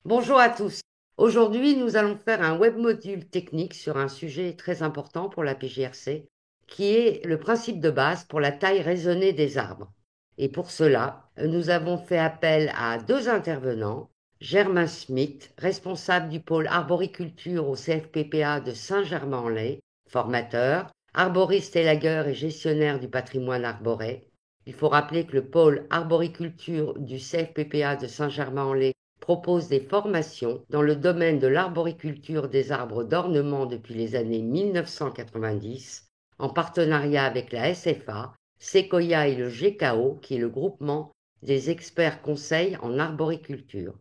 Bonjour à tous. Aujourd'hui, nous allons faire un web module technique sur un sujet très important pour la PGRC, qui est le principe de base pour la taille raisonnée des arbres. Et pour cela, nous avons fait appel à deux intervenants, Germain Smith, responsable du pôle arboriculture au CFPPA de Saint-Germain-en-Laye, formateur, arboriste élagueur et gestionnaire du patrimoine arboré. Il faut rappeler que le pôle arboriculture du CFPPA de Saint-Germain-en-Laye propose des formations dans le domaine de l'arboriculture des arbres d'ornement depuis les années 1990, en partenariat avec la SFA, Sequoia et le GKO, qui est le groupement des experts conseils en arboriculture.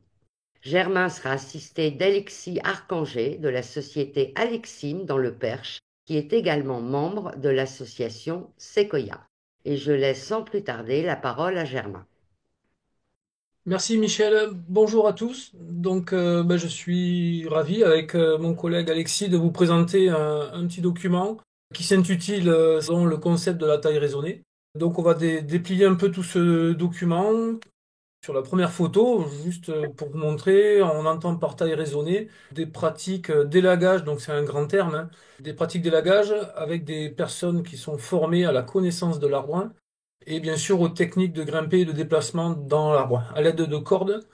Germain sera assisté d'Alexis Arcanger de la société Alexim dans le Perche, qui est également membre de l'association Sequoia. Et je laisse sans plus tarder la parole à Germain. Merci Michel, bonjour à tous. Je suis ravi avec mon collègue Alexis de vous présenter un petit document qui s'intitule selon le concept de la taille raisonnée. Donc on va déplier un peu tout ce document. Sur la première photo, juste pour vous montrer, on entend par taille raisonnée des pratiques d'élagage, donc c'est un grand terme, hein, des pratiques d'élagage avec des personnes qui sont formées à la connaissance de l'arbre et bien sûr aux techniques de grimper et de déplacement dans l'arbre, à l'aide de cordes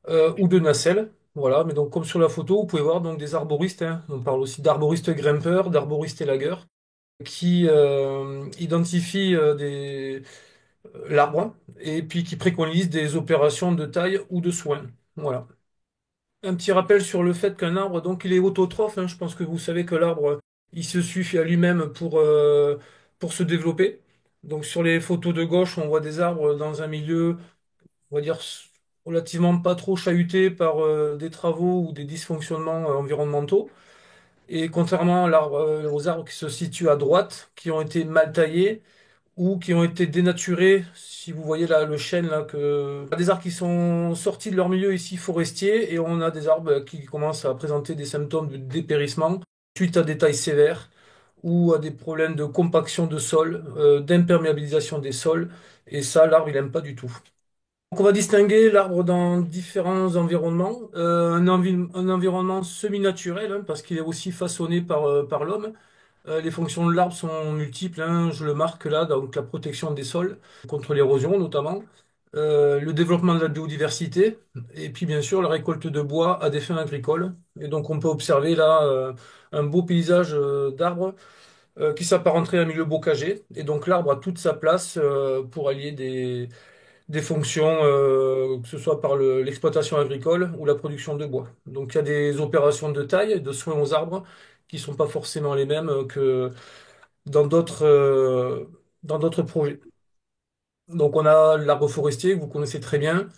ou de nacelles. Voilà, mais donc comme sur la photo, vous pouvez voir donc des arboristes, hein. On parle aussi d'arboristes grimpeurs, d'arboristes élagueurs, qui identifient l'arbre et puis qui préconisent des opérations de taille ou de soin. Voilà. Un petit rappel sur le fait qu'un arbre, donc il est autotrophe, hein. Je pense que vous savez que l'arbre, il se suffit à lui-même pour se développer. Donc sur les photos de gauche, on voit des arbres dans un milieu, on va dire, relativement pas trop chahuté par des travaux ou des dysfonctionnements environnementaux. Et contrairement aux arbres qui se situent à droite, qui ont été mal taillés ou qui ont été dénaturés, si vous voyez là le chêne, là, des arbres qui sont sortis de leur milieu ici forestier, et on a des arbres qui commencent à présenter des symptômes de dépérissement suite à des tailles sévères ou à des problèmes de compaction de sol, d'imperméabilisation des sols, et ça, l'arbre, il n'aime pas du tout. Donc on va distinguer l'arbre dans différents environnements. Un environnement semi-naturel, hein, parce qu'il est aussi façonné par l'homme. Les fonctions de l'arbre sont multiples, hein, je le marque là, donc la protection des sols contre l'érosion notamment, le développement de la biodiversité, et puis bien sûr la récolte de bois à des fins agricoles. Et donc on peut observer là un beau paysage d'arbres qui s'apparenterait à un milieu bocager. Et donc l'arbre a toute sa place pour allier des fonctions, que ce soit par l'exploitation agricole ou la production de bois. Donc il y a des opérations de taille, de soins aux arbres, qui sont pas forcément les mêmes que dans d'autres projets. Donc on a l'arbre forestier que vous connaissez très bien,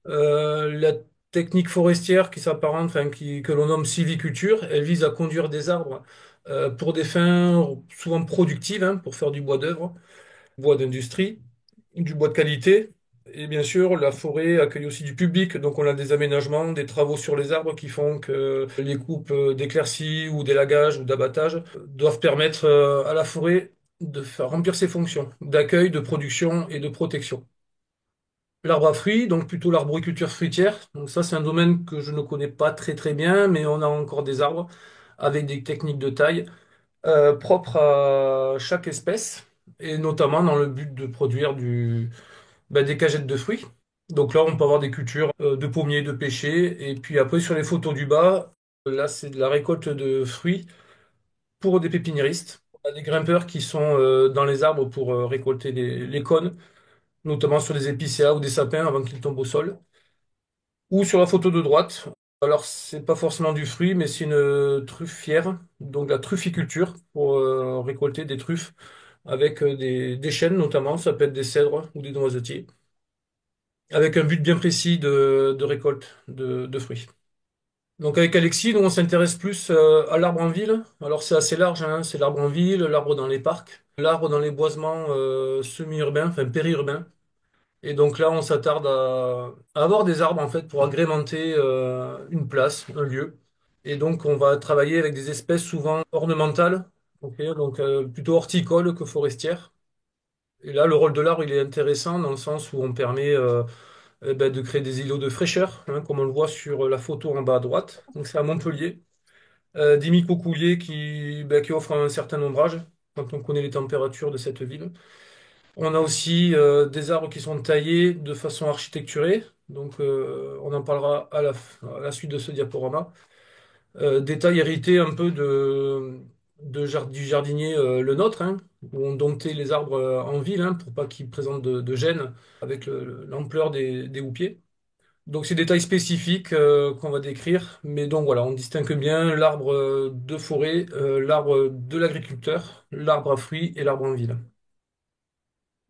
la technique forestière qui s'apparente, enfin que l'on nomme sylviculture, elle vise à conduire des arbres pour des fins souvent productives, hein, pour faire du bois d'œuvre, bois d'industrie, du bois de qualité. Et bien sûr, la forêt accueille aussi du public, donc on a des aménagements, des travaux sur les arbres qui font que les coupes d'éclaircies ou d'élagage ou d'abattage doivent permettre à la forêt de faire remplir ses fonctions d'accueil, de production et de protection. L'arbre à fruits, donc plutôt l'arboriculture fruitière, donc ça c'est un domaine que je ne connais pas très très bien, mais on a encore des arbres avec des techniques de taille propres à chaque espèce, et notamment dans le but de produire des cagettes de fruits. Donc là, on peut avoir des cultures de pommiers, de pêchers. Et puis après, sur les photos du bas, là, c'est de la récolte de fruits pour des pépiniéristes. On a des grimpeurs qui sont dans les arbres pour récolter les cônes, notamment sur des épicéas ou des sapins avant qu'ils tombent au sol. Ou sur la photo de droite. Alors, c'est pas forcément du fruit, mais c'est une truffière, donc la trufficulture, pour récolter des truffes avec des chênes notamment, ça peut être des cèdres ou des noisetiers, avec un but bien précis de récolte de fruits. Donc avec Alexis, nous on s'intéresse plus à l'arbre en ville. Alors c'est assez large, hein. C'est l'arbre en ville, l'arbre dans les parcs, l'arbre dans les boisements semi-urbains, enfin périurbains. Et donc là on s'attarde à avoir des arbres en fait pour agrémenter une place, un lieu. Et donc on va travailler avec des espèces souvent ornementales, ok, donc plutôt horticoles que forestières. Et là le rôle de l'arbre il est intéressant dans le sens où on permet de créer des îlots de fraîcheur, hein, comme on le voit sur la photo en bas à droite. Donc c'est à Montpellier. Des micro-couliers qui offrent un certain ombrage quand on connaît les températures de cette ville. On a aussi des arbres qui sont taillés de façon architecturée. Donc on en parlera à la suite de ce diaporama. Des tailles héritées un peu du jardinier Le Nôtre, hein, où on domptait les arbres en ville, hein, pour pas qu'ils présentent de gêne avec l'ampleur des houppiers. Donc c'est des tailles spécifiques qu'on va décrire, mais donc voilà, on distingue bien l'arbre de forêt, l'arbre de l'agriculteur, l'arbre à fruits et l'arbre en ville.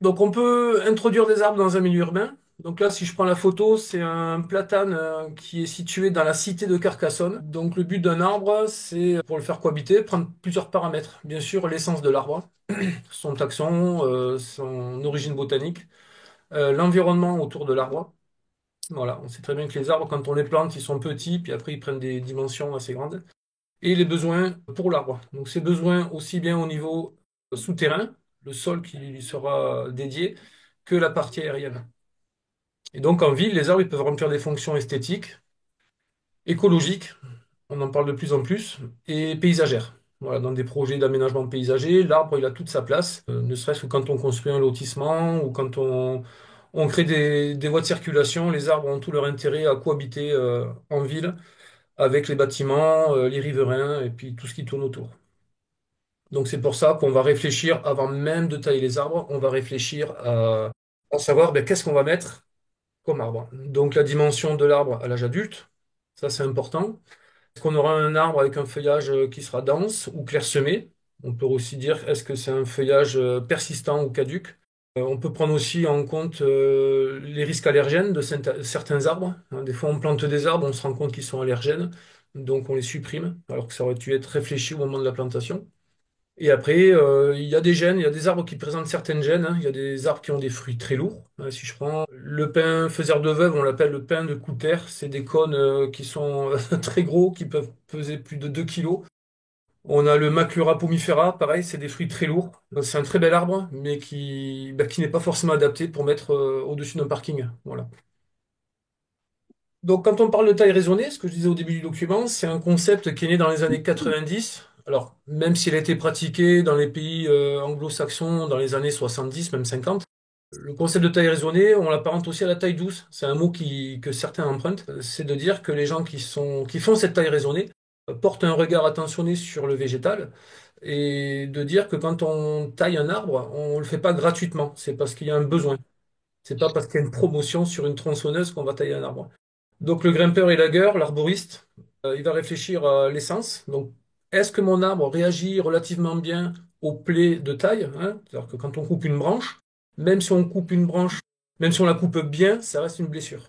Donc on peut introduire des arbres dans un milieu urbain. Donc là, si je prends la photo, c'est un platane qui est situé dans la cité de Carcassonne. Donc le but d'un arbre, c'est pour le faire cohabiter, prendre plusieurs paramètres. Bien sûr, l'essence de l'arbre, son taxon, son origine botanique, l'environnement autour de l'arbre. Voilà, on sait très bien que les arbres, quand on les plante, ils sont petits, puis après ils prennent des dimensions assez grandes. Et les besoins pour l'arbre. Donc ces besoins aussi bien au niveau souterrain, le sol qui lui sera dédié, que la partie aérienne. Et donc en ville, les arbres ils peuvent remplir des fonctions esthétiques, écologiques, on en parle de plus en plus, et paysagères. Voilà, dans des projets d'aménagement paysager, l'arbre il a toute sa place, ne serait-ce que quand on construit un lotissement ou quand on crée des voies de circulation, les arbres ont tout leur intérêt à cohabiter en ville avec les bâtiments, les riverains et puis tout ce qui tourne autour. Donc c'est pour ça qu'on va réfléchir, avant même de tailler les arbres, on va réfléchir à savoir ben, qu'est-ce qu'on va mettre comme arbre. Donc la dimension de l'arbre à l'âge adulte, ça c'est important. Est-ce qu'on aura un arbre avec un feuillage qui sera dense ou clairsemé? On peut aussi dire est-ce que c'est un feuillage persistant ou caduc? On peut prendre aussi en compte les risques allergènes de certains arbres, hein. Des fois on plante des arbres, on se rend compte qu'ils sont allergènes, donc on les supprime, alors que ça aurait dû être réfléchi au moment de la plantation. Et après, il y a des gènes, il y a des arbres qui présentent certaines gènes, hein. Il y a des arbres qui ont des fruits très lourds. Si je prends le pin faiseur de veuve, on l'appelle le pin de Couter. C'est des cônes qui sont très gros, qui peuvent peser plus de 2 kilos. On a le Maclura pomifera, pareil, c'est des fruits très lourds. Donc, c'est un très bel arbre, mais qui n'est pas forcément adapté pour mettre au-dessus d'un parking. Voilà. Donc, quand on parle de taille raisonnée, ce que je disais au début du document, c'est un concept qui est né dans les années 90. Alors, même s'il a été pratiqué dans les pays anglo-saxons dans les années 70, même 50, le concept de taille raisonnée, on l'apparente aussi à la taille douce. C'est un mot que certains empruntent. C'est de dire que les gens qui font cette taille raisonnée portent un regard attentionné sur le végétal et de dire que quand on taille un arbre, on ne le fait pas gratuitement. C'est parce qu'il y a un besoin. C'est pas parce qu'il y a une promotion sur une tronçonneuse qu'on va tailler un arbre. Donc le grimpeur élagueur, l'arboriste, il va réfléchir à l'essence. Donc est-ce que mon arbre réagit relativement bien aux plaies de taille, hein? C'est-à-dire que quand on coupe une branche, même si on coupe une branche, même si on la coupe bien, ça reste une blessure.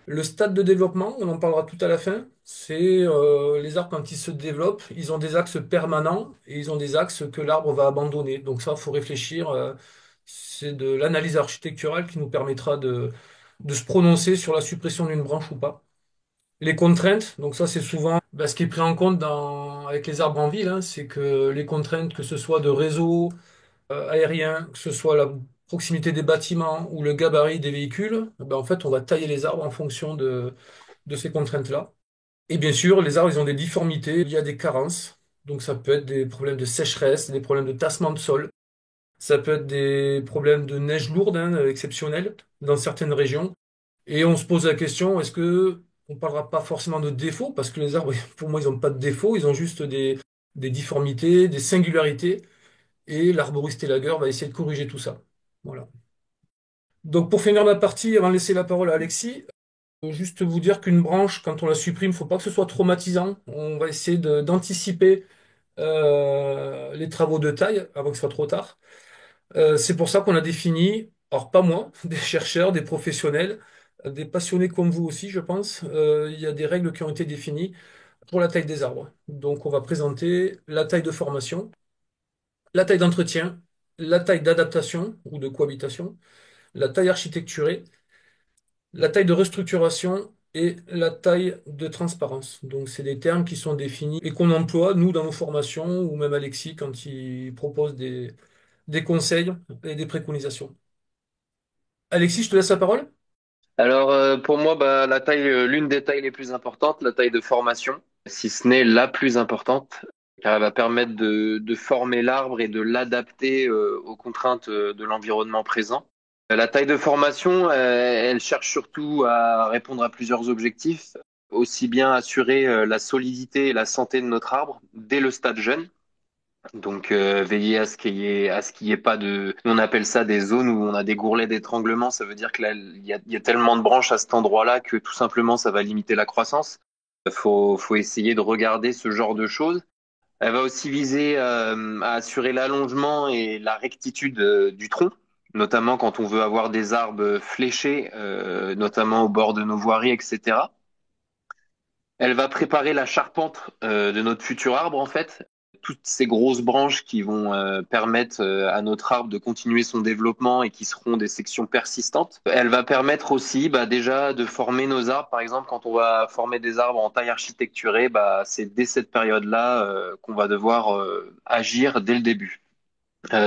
Le stade de développement, on en parlera tout à la fin, c'est les arbres quand ils se développent, ils ont des axes permanents et ils ont des axes que l'arbre va abandonner. Donc ça, il faut réfléchir. C'est de l'analyse architecturale qui nous permettra de se prononcer sur la suppression d'une branche ou pas. Les contraintes, donc ça c'est souvent ce qui est pris en compte avec les arbres en ville, hein, c'est que les contraintes, que ce soit de réseau aérien, que ce soit la proximité des bâtiments ou le gabarit des véhicules, en fait on va tailler les arbres en fonction de ces contraintes-là. Et bien sûr, les arbres ils ont des difformités, il y a des carences, donc ça peut être des problèmes de sécheresse, des problèmes de tassement de sol, ça peut être des problèmes de neige lourde, hein, exceptionnels dans certaines régions. Et on se pose la question, est-ce que on parlera pas forcément de défauts, parce que les arbres, pour moi, ils n'ont pas de défauts, ils ont juste des difformités, des singularités, et l'arboriste élagueur va essayer de corriger tout ça. Voilà. Donc pour finir ma partie, avant de laisser la parole à Alexis, juste vous dire qu'une branche, quand on la supprime, faut pas que ce soit traumatisant. On va essayer d'anticiper les travaux de taille avant que ce soit trop tard. C'est pour ça qu'on a défini, alors pas moi, des chercheurs, des professionnels, des passionnés comme vous aussi, je pense. Il y a des règles qui ont été définies pour la taille des arbres. Donc on va présenter la taille de formation, la taille d'entretien, la taille d'adaptation ou de cohabitation, la taille architecturée, la taille de restructuration et la taille de transparence. Donc c'est des termes qui sont définis et qu'on emploie, nous, dans nos formations, ou même Alexis quand il propose des conseils et des préconisations. Alexis, je te laisse la parole. Alors pour moi, bah, la taille, l'une des tailles les plus importantes, la taille de formation, si ce n'est la plus importante, car elle va permettre de former l'arbre et de l'adapter aux contraintes de l'environnement présent. La taille de formation, elle cherche surtout à répondre à plusieurs objectifs, aussi bien assurer la solidité et la santé de notre arbre dès le stade jeune. Donc veiller à ce qu'il y ait pas de, on appelle ça des zones où on a des gourlets d'étranglement. Ça veut dire que là il y a tellement de branches à cet endroit-là que tout simplement ça va limiter la croissance. Faut essayer de regarder ce genre de choses. Elle va aussi viser à assurer l'allongement et la rectitude du tronc, notamment quand on veut avoir des arbres fléchés, notamment au bord de nos voiries, etc. Elle va préparer la charpente de notre futur arbre, en fait. Toutes ces grosses branches qui vont permettre à notre arbre de continuer son développement et qui seront des sections persistantes. Elle va permettre aussi bah, déjà de former nos arbres. Par exemple, quand on va former des arbres en taille architecturée, bah, c'est dès cette période-là qu'on va devoir agir dès le début.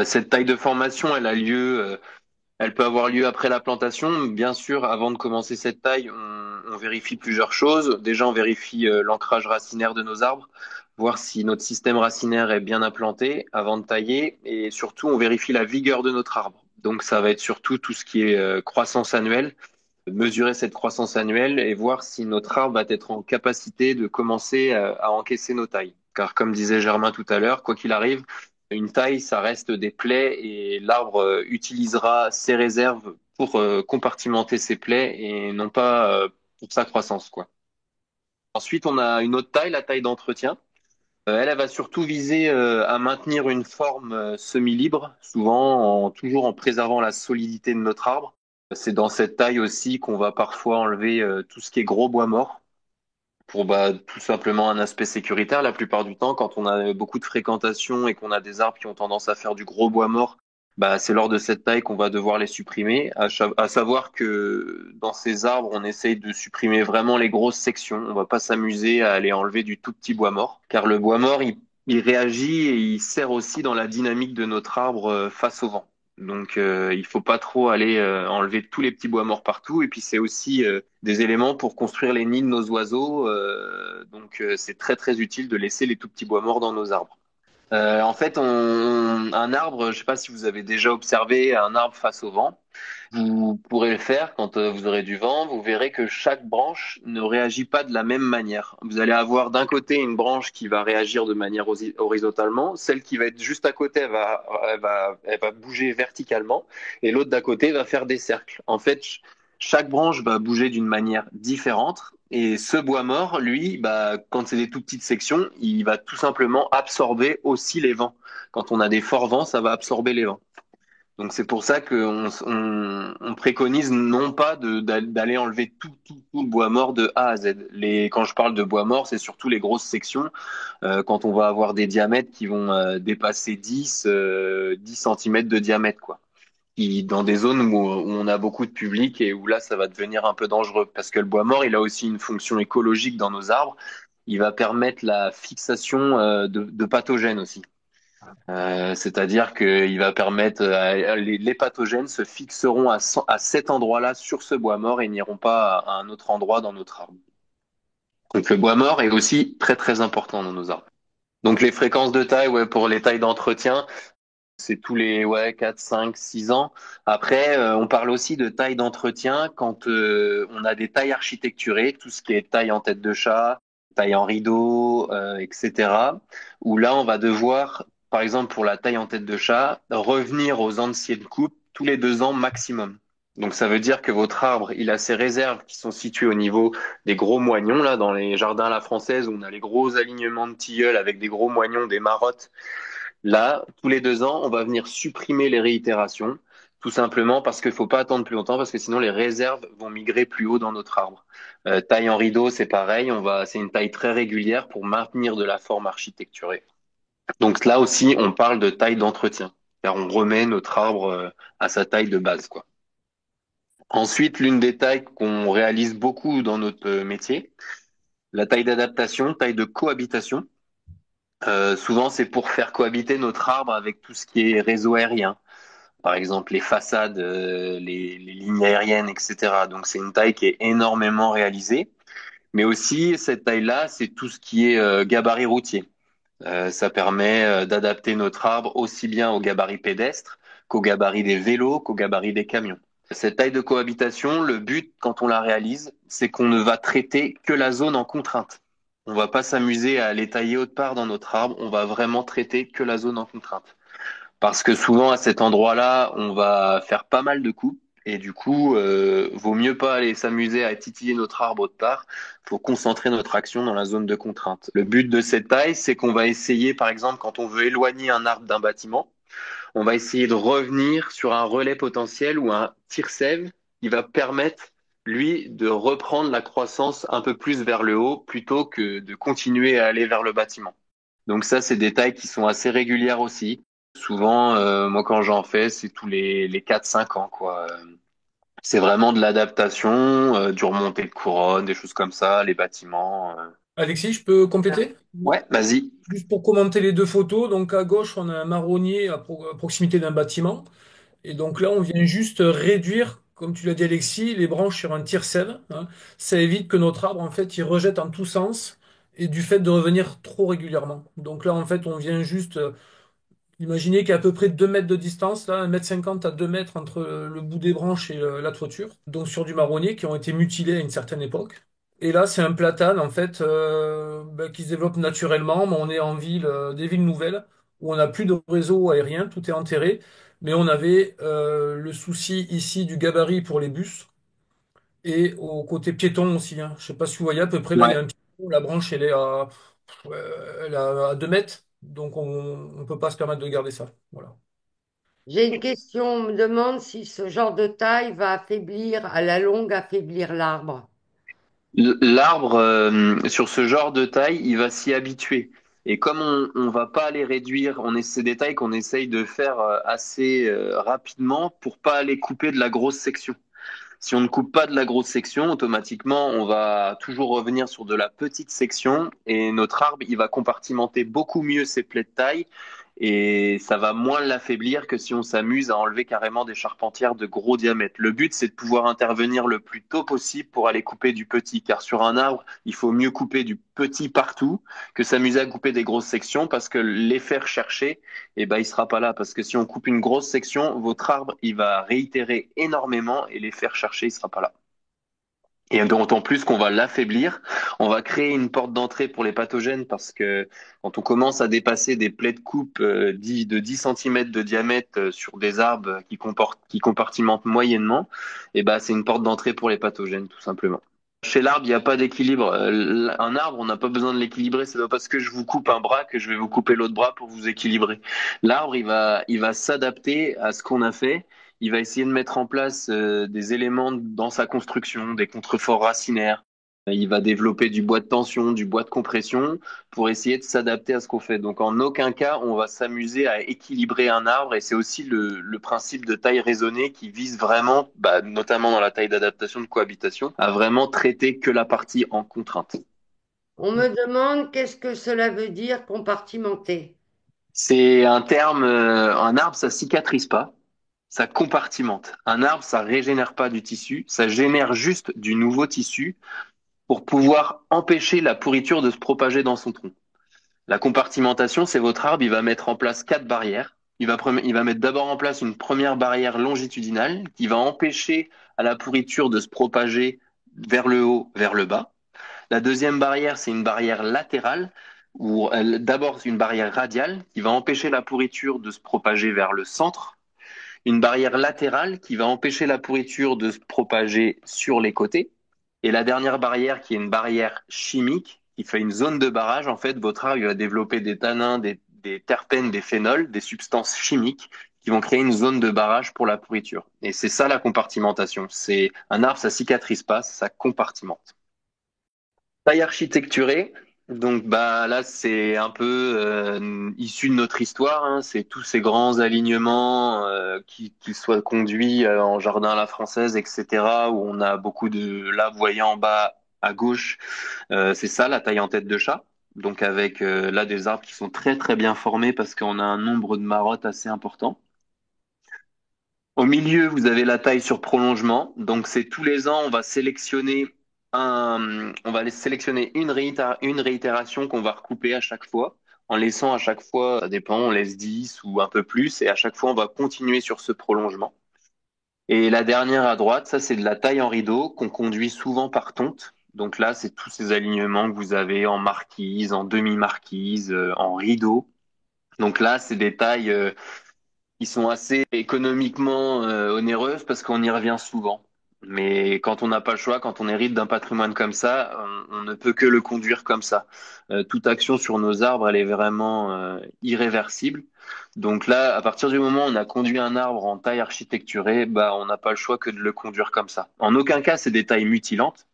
Cette taille de formation, elle peut avoir lieu après la plantation. Bien sûr, avant de commencer cette taille, on vérifie plusieurs choses. Déjà, on vérifie l'ancrage racinaire de nos arbres, voir si notre système racinaire est bien implanté avant de tailler. Et surtout, on vérifie la vigueur de notre arbre. Donc, ça va être surtout tout ce qui est croissance annuelle, mesurer cette croissance annuelle et voir si notre arbre va être en capacité de commencer à encaisser nos tailles. Car comme disait Germain tout à l'heure, quoi qu'il arrive, une taille, ça reste des plaies et l'arbre utilisera ses réserves pour compartimenter ses plaies et non pas pour sa croissance, quoi. Ensuite, on a une autre taille, la taille d'entretien. Elle va surtout viser à maintenir une forme semi-libre, toujours en préservant la solidité de notre arbre. C'est dans cette taille aussi qu'on va parfois enlever tout ce qui est gros bois mort pour bah, tout simplement un aspect sécuritaire. La plupart du temps, quand on a beaucoup de fréquentation et qu'on a des arbres qui ont tendance à faire du gros bois mort, bah, c'est lors de cette taille qu'on va devoir les supprimer. À savoir que dans ces arbres, on essaye de supprimer vraiment les grosses sections. On va pas s'amuser à aller enlever du tout petit bois mort, car le bois mort, il réagit et il sert aussi dans la dynamique de notre arbre face au vent. Donc, il faut pas trop aller enlever tous les petits bois morts partout. Et puis, c'est aussi des éléments pour construire les nids de nos oiseaux. C'est très très utile de laisser les tout petits bois morts dans nos arbres. En fait, un arbre, je ne sais pas si vous avez déjà observé un arbre face au vent. Vous pourrez le faire quand vous aurez du vent. Vous verrez que chaque branche ne réagit pas de la même manière. Vous allez avoir d'un côté une branche qui va réagir de manière horizontalement. Celle qui va être juste à côté, elle va bouger verticalement. Et l'autre d'à côté va faire des cercles. En fait, chaque branche va bouger d'une manière différente. Et ce bois mort, lui, bah, quand c'est des tout petites sections, il va tout simplement absorber aussi les vents. Quand on a des forts vents, ça va absorber les vents. Donc c'est pour ça on préconise non pas d'aller enlever tout le bois mort de A à Z. Quand je parle de bois mort, c'est surtout les grosses sections, quand on va avoir des diamètres qui vont dépasser 10 centimètres de diamètre, quoi. Dans des zones où on a beaucoup de public et où là, ça va devenir un peu dangereux. Parce que le bois mort, il a aussi une fonction écologique dans nos arbres. Il va permettre la fixation de pathogènes aussi. C'est-à-dire qu'il va permettre, les pathogènes se fixeront à cet endroit-là sur ce bois mort et n'iront pas à un autre endroit dans notre arbre. Donc le bois mort est aussi très très important dans nos arbres. Donc les fréquences de taille, ouais, pour les tailles d'entretien, c'est tous les 4, 5, 6 ans. Après, on parle aussi de taille d'entretien quand on a des tailles architecturées, tout ce qui est taille en tête de chat, taille en rideau, etc. Où là, on va devoir, par exemple pour la taille en tête de chat, revenir aux anciennes coupes tous les 2 ans maximum. Donc ça veut dire que votre arbre, il a ses réserves qui sont situées au niveau des gros moignons, là, dans les jardins à la française, où on a les gros alignements de tilleuls avec des gros moignons, des marottes. Là, tous les 2 ans, on va venir supprimer les réitérations, tout simplement parce qu'il ne faut pas attendre plus longtemps, parce que sinon les réserves vont migrer plus haut dans notre arbre. Taille en rideau, c'est pareil, c'est une taille très régulière pour maintenir de la forme architecturée. Donc là aussi, on parle de taille d'entretien, car on remet notre arbre à sa taille de base, quoi. Ensuite, l'une des tailles qu'on réalise beaucoup dans notre métier, la taille d'adaptation, taille de cohabitation. Souvent, c'est pour faire cohabiter notre arbre avec tout ce qui est réseau aérien. par exemple les façades, les lignes aériennes, etc. Donc c'est une taille qui est énormément réalisée. Mais aussi, cette taille-là, c'est tout ce qui est gabarit routier. Ça permet d'adapter notre arbre aussi bien au gabarit pédestre qu'au gabarit des vélos, qu'au gabarit des camions. Cette taille de cohabitation, le but, quand on la réalise, c'est qu'on ne va traiter que la zone en contrainte. On va pas s'amuser à aller tailler autre part dans notre arbre, on va vraiment traiter que la zone en contrainte. Parce que souvent, à cet endroit-là, on va faire pas mal de coupes. Et du coup, vaut mieux pas aller s'amuser à titiller notre arbre autre part. Faut concentrer notre action dans la zone de contrainte. Le but de cette taille, c'est qu'on va essayer, par exemple, quand on veut éloigner un arbre d'un bâtiment, on va essayer de revenir sur un relais potentiel ou un tire-sève qui va permettre, lui, de reprendre la croissance un peu plus vers le haut plutôt que de continuer à aller vers le bâtiment. Donc ça, c'est des tailles qui sont assez régulières aussi. Souvent, moi, quand j'en fais, c'est tous les 4-5 ans, quoi. C'est vraiment de l'adaptation, du remonté de couronne, des choses comme ça, les bâtiments. Alexis, je peux compléter? Ouais, vas-y. Juste pour commenter les deux photos, donc à gauche, on a un marronnier à proximité d'un bâtiment. Et donc là, on vient juste réduire, comme tu l'as dit Alexis, les branches sur un tire-sève, hein. Ça évite que notre arbre, en fait, il rejette en tous sens et du fait de revenir trop régulièrement. Donc là, en fait, on vient juste imaginer qu'il y a à peu près 2 mètres de distance, là, 1,50 m à 2 mètres entre le bout des branches et la toiture. Donc sur du marronnier qui ont été mutilés à une certaine époque. Et là, c'est un platane, en fait, qui se développe naturellement, mais on est en ville, des villes nouvelles, où on n'a plus de réseau aérien, tout est enterré. Mais on avait le souci ici du gabarit pour les bus et au côté piéton aussi, hein. Je sais pas si vous voyez à peu près, là, il y Ouais. a un petit trou, la branche, elle est à 2 mètres, donc on ne peut pas se permettre de garder ça. Voilà. J'ai une question, on me demande si ce genre de taille va affaiblir, à la longue, affaiblir l'arbre. L'arbre, sur ce genre de taille, il va s'y habituer. Et comme on va pas les réduire, c'est des tailles qu'on essaye de faire assez rapidement pour pas aller couper de la grosse section. Si on ne coupe pas de la grosse section, automatiquement, on va toujours revenir sur de la petite section et notre arbre, il va compartimenter beaucoup mieux ses plaies de taille et ça va moins l'affaiblir que si on s'amuse à enlever carrément des charpentières de gros diamètre. Le but, c'est de pouvoir intervenir le plus tôt possible pour aller couper du petit, car sur un arbre, il faut mieux couper du petit partout que s'amuser à couper des grosses sections parce que l'effet recherché, eh ben, il sera pas là. Parce que si on coupe une grosse section, votre arbre, il va réitérer énormément et l'effet recherché, il sera pas là. Et d'autant plus qu'on va l'affaiblir, on va créer une porte d'entrée pour les pathogènes parce que quand on commence à dépasser des plaies de coupe de 10 cm de diamètre sur des arbres qui compartimentent moyennement, et ben c'est une porte d'entrée pour les pathogènes tout simplement. Chez l'arbre, il n'y a pas d'équilibre. Un arbre, on n'a pas besoin de l'équilibrer. C'est pas parce que je vous coupe un bras que je vais vous couper l'autre bras pour vous équilibrer. L'arbre, il va s'adapter à ce qu'on a fait. Il va essayer de mettre en place des éléments dans sa construction, des contreforts racinaires. Il va développer du bois de tension, du bois de compression pour essayer de s'adapter à ce qu'on fait. Donc en aucun cas, on va s'amuser à équilibrer un arbre et c'est aussi le principe de taille raisonnée qui vise vraiment, bah, notamment dans la taille d'adaptation de cohabitation, à vraiment traiter que la partie en contrainte. On me demande qu'est-ce que cela veut dire compartimenter. C'est un terme, un arbre, ça cicatrise pas, ça compartimente. Un arbre, ça régénère pas du tissu, ça génère juste du nouveau tissu pour pouvoir empêcher la pourriture de se propager dans son tronc. La compartimentation, c'est votre arbre, il va mettre en place 4 barrières. Il va mettre d'abord en place une première barrière longitudinale qui va empêcher à la pourriture de se propager vers le haut, vers le bas. La deuxième barrière, c'est une barrière latérale, ou d'abord une barrière radiale qui va empêcher la pourriture de se propager vers le centre. Une barrière latérale qui va empêcher la pourriture de se propager sur les côtés. Et la dernière barrière qui est une barrière chimique qui fait une zone de barrage. En fait, votre arbre il va développer des tanins, des terpènes, des phénols, des substances chimiques qui vont créer une zone de barrage pour la pourriture. Et c'est ça la compartimentation. C'est un arbre, ça cicatrise pas, ça compartimente. Taille architecturée. Donc bah là c'est un peu issu de notre histoire, hein. C'est tous ces grands alignements qui soient conduits en jardin à la française, etc. Où on a beaucoup de là vous voyez en bas à gauche, c'est ça la taille en tête de chat. Donc avec là des arbres qui sont très très bien formés parce qu'on a un nombre de marottes assez important. Au milieu, vous avez la taille sur prolongement. Donc, c'est tous les ans, on va sélectionner une réitération qu'on va recouper à chaque fois, en laissant à chaque fois, ça dépend, on laisse 10 ou un peu plus, et à chaque fois, on va continuer sur ce prolongement. Et la dernière à droite, ça, c'est de la taille en rideau qu'on conduit souvent par tonte. Donc là, c'est tous ces alignements que vous avez en marquise, en demi-marquise, en rideau. Donc là, c'est des tailles qui sont assez économiquement onéreuses parce qu'on y revient souvent. Mais quand on n'a pas le choix, quand on hérite d'un patrimoine comme ça, on ne peut que le conduire comme ça. Toute action sur nos arbres, elle est vraiment irréversible. Donc là, à partir du moment où on a conduit un arbre en taille architecturée, bah, on n'a pas le choix que de le conduire comme ça. En aucun cas, c'est des tailles mutilantes.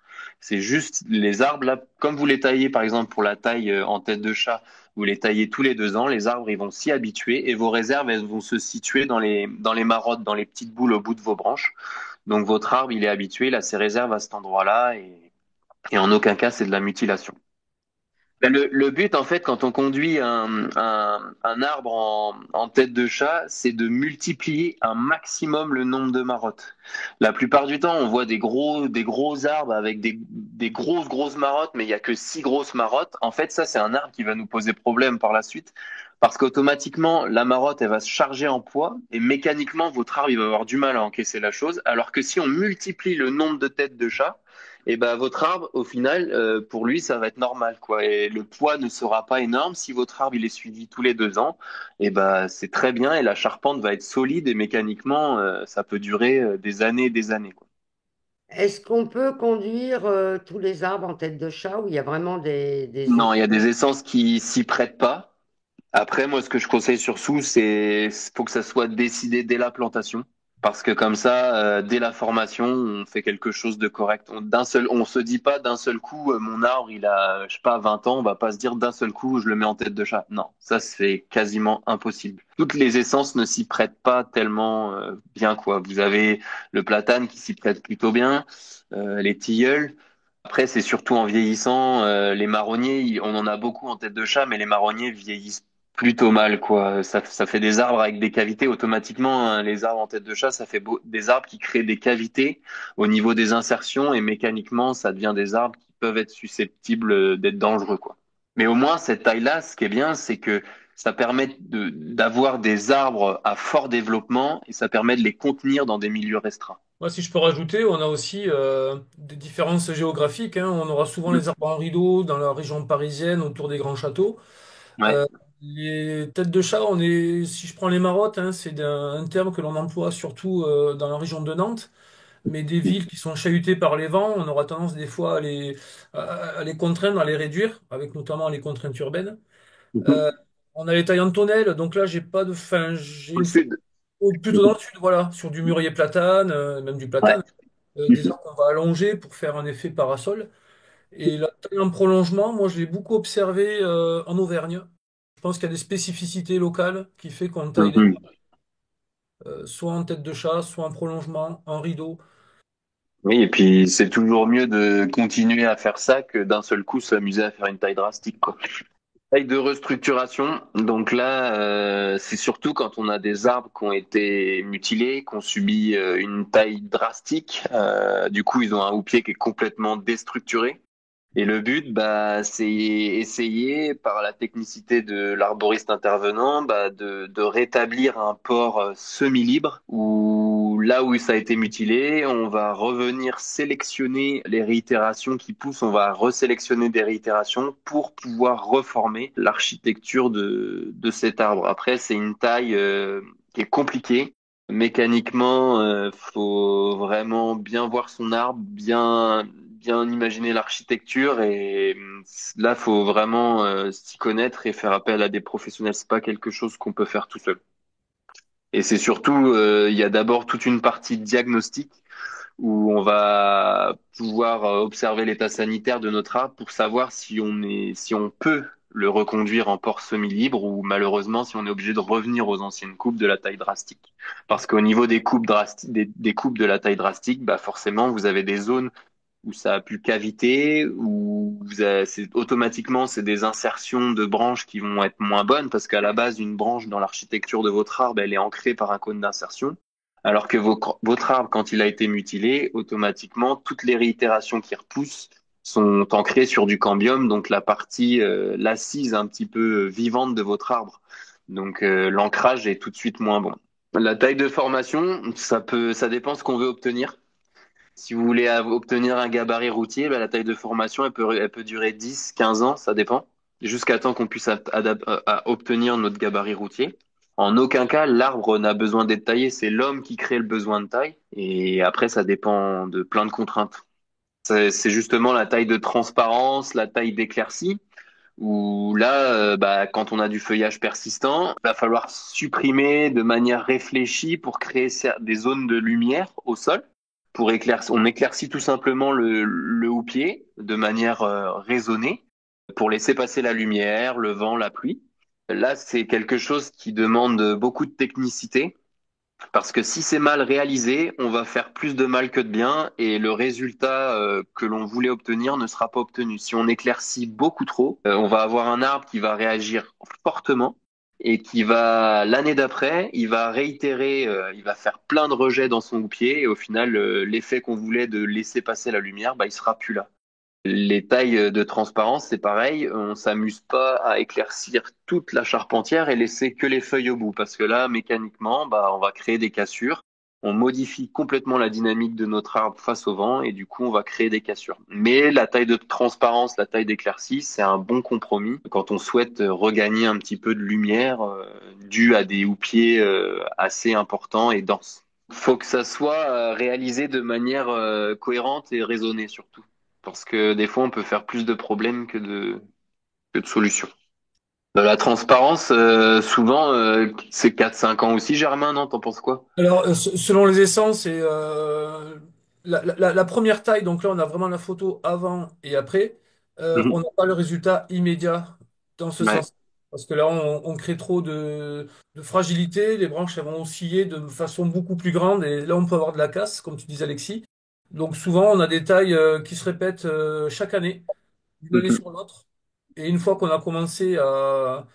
C'est juste les arbres, là, comme vous les taillez, par exemple, pour la taille en tête de chat, vous les taillez tous les 2 ans, les arbres ils vont s'y habituer et vos réserves elles vont se situer dans les marottes, dans les petites boules au bout de vos branches. Donc votre arbre il est habitué, il a ses réserves à cet endroit-là et en aucun cas c'est de la mutilation. Ben, le but, en fait, quand on conduit un arbre en tête de chat, c'est de multiplier un maximum le nombre de marottes. La plupart du temps, on voit des gros arbres avec des grosses marottes, mais il y a que 6 grosses marottes. En fait, ça, c'est un arbre qui va nous poser problème par la suite, parce qu'automatiquement, la marotte, elle va se charger en poids, et mécaniquement, votre arbre, il va avoir du mal à encaisser la chose, alors que si on multiplie le nombre de têtes de chat, et ben votre arbre, au final, pour lui, ça va être normal, quoi. Et le poids ne sera pas énorme. Si votre arbre il est suivi tous les 2 ans, et ben c'est très bien et la charpente va être solide et mécaniquement, ça peut durer des années et des années, quoi. Est-ce qu'on peut conduire tous les arbres en tête de chat ou il y a vraiment des zones? Non, il y a des essences qui s'y prêtent pas. Après, moi, ce que je conseille surtout, c'est faut que ça soit décidé dès la plantation. Parce que comme ça, dès la formation, on fait quelque chose de correct. On se dit pas d'un seul coup, mon arbre, il a, je sais pas, 20 ans, on va pas se dire d'un seul coup, je le mets en tête de chat. Non, ça, c'est quasiment impossible. Toutes les essences ne s'y prêtent pas tellement bien, quoi. Vous avez le platane qui s'y prête plutôt bien, les tilleuls. Après, c'est surtout en vieillissant, les marronniers, on en a beaucoup en tête de chat, mais les marronniers vieillissent plutôt mal, quoi. Ça fait des arbres avec des cavités automatiquement, hein. Les arbres en tête de chat, ça fait des arbres qui créent des cavités au niveau des insertions et mécaniquement, ça devient des arbres qui peuvent être susceptibles d'être dangereux, quoi. Mais au moins, cette taille-là, ce qui est bien, c'est que ça permet d'avoir des arbres à fort développement et ça permet de les contenir dans des milieux restreints. Moi, si je peux rajouter, on a aussi des différences géographiques, hein. On aura souvent les arbres en rideau dans la région parisienne, autour des grands châteaux. Ouais. Euh, les têtes de chat, si je prends les marottes, hein, c'est un terme que l'on emploie surtout dans la région de Nantes. Mais des villes qui sont chahutées par les vents, on aura tendance des fois à les contraindre, à les réduire, avec notamment les contraintes urbaines. Mhm. Euh, on a les tailles en tonnelle, donc là, j'ai pas de fin. Au sud. Plutôt dans le sud, voilà, sur du mûrier platane, même du Ouais. platane, des arbres qu'on va allonger pour faire un effet parasol. Et la taille en prolongement, moi, je l'ai beaucoup observé en Auvergne. Je pense qu'il y a des spécificités locales qui fait qu'on taille les Mhm. soit en tête de chat, soit en prolongement, en rideau. Oui, et puis c'est toujours mieux de continuer à faire ça que d'un seul coup s'amuser à faire une taille drastique, quoi. Taille de restructuration, donc là, c'est surtout quand on a des arbres qui ont été mutilés, qui ont subi une taille drastique. Du coup, ils ont un houppier qui est complètement déstructuré. Et le but, bah, c'est essayer, par la technicité de l'arboriste intervenant, bah, de rétablir un port semi-libre où là où ça a été mutilé, on va revenir sélectionner les réitérations qui poussent, on va resélectionner des réitérations pour pouvoir reformer l'architecture de cet arbre. Après, c'est une taille qui est compliquée. Mécaniquement, faut vraiment bien voir son arbre, bien imaginer l'architecture et là, faut vraiment s'y connaître et faire appel à des professionnels. C'est pas quelque chose qu'on peut faire tout seul. Et c'est surtout, il y a d'abord toute une partie diagnostic où on va pouvoir observer l'état sanitaire de notre arbre pour savoir si on peut le reconduire en port semi-libre ou malheureusement si on est obligé de revenir aux anciennes coupes de la taille drastique. Parce qu'au niveau des coupes drastiques, des coupes de la taille drastique, bah forcément vous avez des zones où ça a pu caviter, automatiquement c'est des insertions de branches qui vont être moins bonnes parce qu'à la base une branche dans l'architecture de votre arbre elle est ancrée par un cône d'insertion. Alors que votre arbre, quand il a été mutilé, automatiquement, toutes les réitérations qui repoussent sont ancrées sur du cambium, donc la partie, l'assise un petit peu vivante de votre arbre. Donc l'ancrage est tout de suite moins bon. La taille de formation, ça dépend ce qu'on veut obtenir. Si vous voulez obtenir un gabarit routier, bah, la taille de formation, elle peut durer 10, 15 ans, ça dépend, jusqu'à temps qu'on puisse obtenir notre gabarit routier. En aucun cas, l'arbre n'a besoin d'être taillé, c'est l'homme qui crée le besoin de taille. Et après, ça dépend de plein de contraintes. C'est justement la taille de transparence, la taille d'éclaircie, où là, bah, quand on a du feuillage persistant, il va falloir supprimer de manière réfléchie pour créer des zones de lumière au sol. On éclaircit tout simplement le houppier de manière raisonnée pour laisser passer la lumière, le vent, la pluie. Là, c'est quelque chose qui demande beaucoup de technicité parce que si c'est mal réalisé, on va faire plus de mal que de bien et le résultat que l'on voulait obtenir ne sera pas obtenu. Si on éclaircit beaucoup trop, on va avoir un arbre qui va réagir fortement et qui va, l'année d'après, il va réitérer, il va faire plein de rejets dans son houppier et au final, l'effet qu'on voulait de laisser passer la lumière, bah, il sera plus là. Les tailles de transparence, c'est pareil. On s'amuse pas à éclaircir toute la charpentière et laisser que les feuilles au bout, parce que là, mécaniquement, bah, on va créer des cassures. On modifie complètement la dynamique de notre arbre face au vent et du coup, on va créer des cassures. Mais la taille de transparence, la taille d'éclaircie, c'est un bon compromis quand on souhaite regagner un petit peu de lumière due à des houppiers assez importants et denses. Faut que ça soit réalisé de manière cohérente et raisonnée surtout. Parce que des fois, on peut faire plus de problèmes que de solutions. La transparence, souvent, c'est 4, 5 ans aussi, Germain, non? T'en penses quoi? Alors, selon les essences, et la première taille, donc là, on a vraiment la photo avant et après. On Mhm. n'a pas le résultat immédiat dans ce Ouais, sens. Parce que là, on crée trop de fragilité, les branches elles vont osciller de façon beaucoup plus grande, et là, on peut avoir de la casse, comme tu disais, Alexis. Donc, souvent, on a des tailles qui se répètent chaque année, d'une année Mhm. sur l'autre. Et une fois qu'on a commencé à